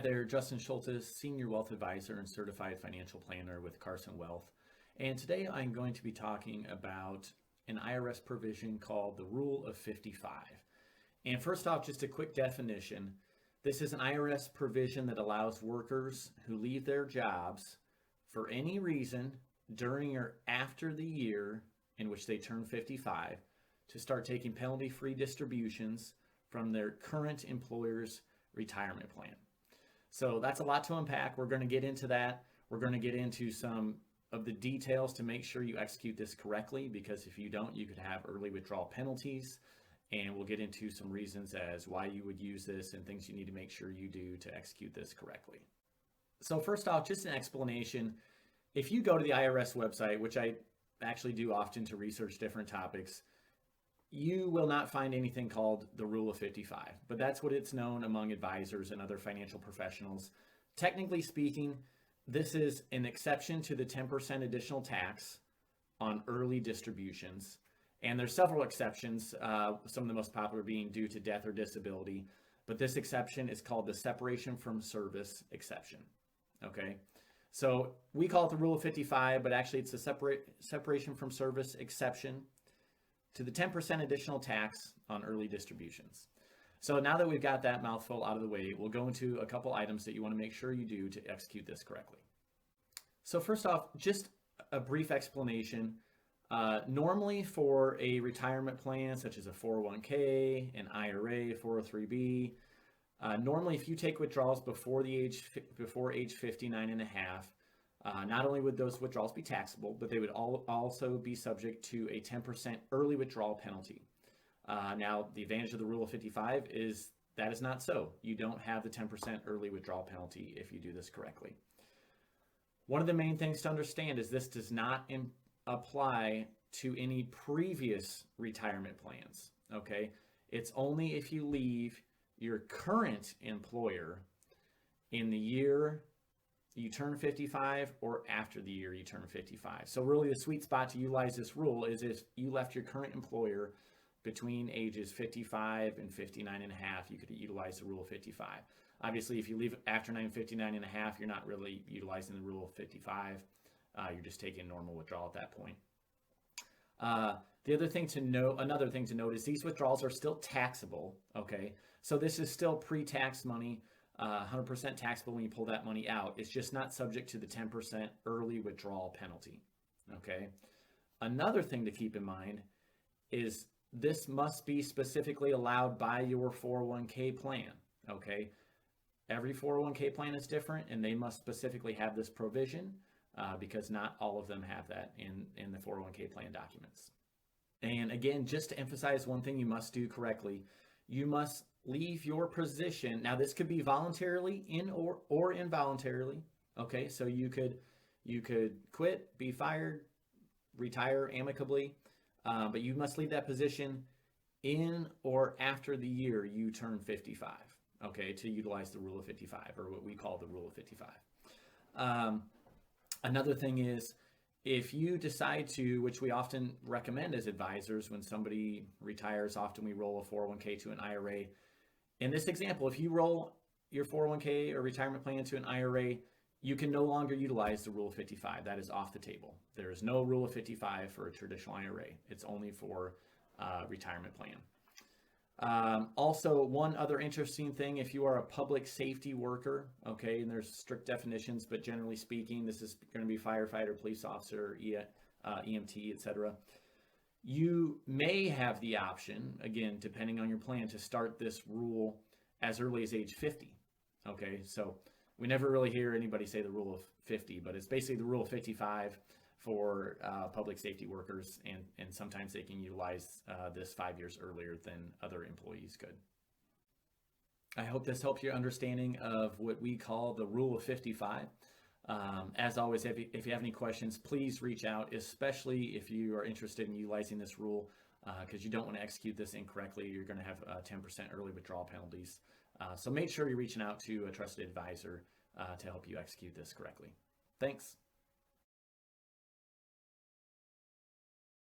There, Justin Schultes, Senior Wealth Advisor and Certified Financial Planner with Carson Wealth. And today I'm going to be talking about an IRS provision called the Rule of 55. And first off, just a quick definition. This is an IRS provision that allows workers who leave their jobs for any reason during or after the year in which they turn 55 to start taking penalty-free distributions from their current employer's retirement plan. So that's a lot to unpack. We're going to get into that. We're going to get into some of the details to make sure you execute this correctly, because if you don't, you could have early withdrawal penalties. And we'll get into some reasons as why you would use this and things you need to make sure you do to execute this correctly. So first off, just an explanation. If you go to the IRS website, which I actually do often to research different topics, you will not find anything called the Rule of 55, but that's what it's known among advisors and other financial professionals. Technically speaking, this is an exception to the 10% additional tax on early distributions. And there's several exceptions, some of the most popular being due to death or disability, but this exception is called the separation from service exception, okay? So we call it the Rule of 55, but actually it's a separation from service exception to the 10% additional tax on early distributions. So now that we've got that mouthful out of the way, we'll go into a couple items that you want to make sure you do to execute this correctly. So first off, just a brief explanation. Normally for a retirement plan, such as a 401k, an IRA, 403b, normally if you take withdrawals before age 59 and a half, not only would those withdrawals be taxable, but they would also be subject to a 10% early withdrawal penalty. Now, the advantage of the Rule of 55 is that is not so. You don't have the 10% early withdrawal penalty if you do this correctly. One of the main things to understand is this does not apply to any previous retirement plans, okay? It's only if you leave your current employer in the year you turn 55 or after the year you turn 55. So really the sweet spot to utilize this rule is if you left your current employer between ages 55 and 59 and a half, you could utilize the Rule of 55. Obviously, if you leave after 59 and a half, you're not really utilizing the Rule of 55. You're just taking normal withdrawal at that point. Another thing to note is these withdrawals are still taxable, okay? So this is still pre-tax money, 100% taxable when you pull that money out. It's just not subject to the 10% early withdrawal penalty, okay? Another thing to keep in mind is this must be specifically allowed by your 401k plan, okay? Every 401k plan is different, and they must specifically have this provision because not all of them have that in the 401k plan documents. And again, just to emphasize one thing you must do correctly, you must leave your position. Now, this could be voluntarily or involuntarily, okay? So you could quit, be fired, retire amicably, but you must leave that position in or after the year you turn 55, okay, to utilize the Rule of 55, or what we call the Rule of 55. Another thing is, if you decide to, which we often recommend as advisors, when somebody retires, often we roll a 401k to an IRA. In this example, if you roll your 401k or retirement plan into an IRA, you can no longer utilize the Rule of 55. That is off the table. There is no Rule of 55 for a traditional IRA. It's only for retirement plan. Also, one other interesting thing, if you are a public safety worker, okay, and there's strict definitions, but generally speaking, this is going to be firefighter, police officer, EMT, etc. You may have the option, again, depending on your plan, to start this rule as early as age 50, okay? So we never really hear anybody say the Rule of 50, but it's basically the Rule of 55 for public safety workers, and sometimes they can utilize this 5 years earlier than other employees could. I hope this helps your understanding of what we call the Rule of 55. As always, if you have any questions, please reach out, especially if you are interested in utilizing this rule, because you don't want to execute this incorrectly. You're going to have 10% early withdrawal penalties. So make sure you're reaching out to a trusted advisor to help you execute this correctly. Thanks.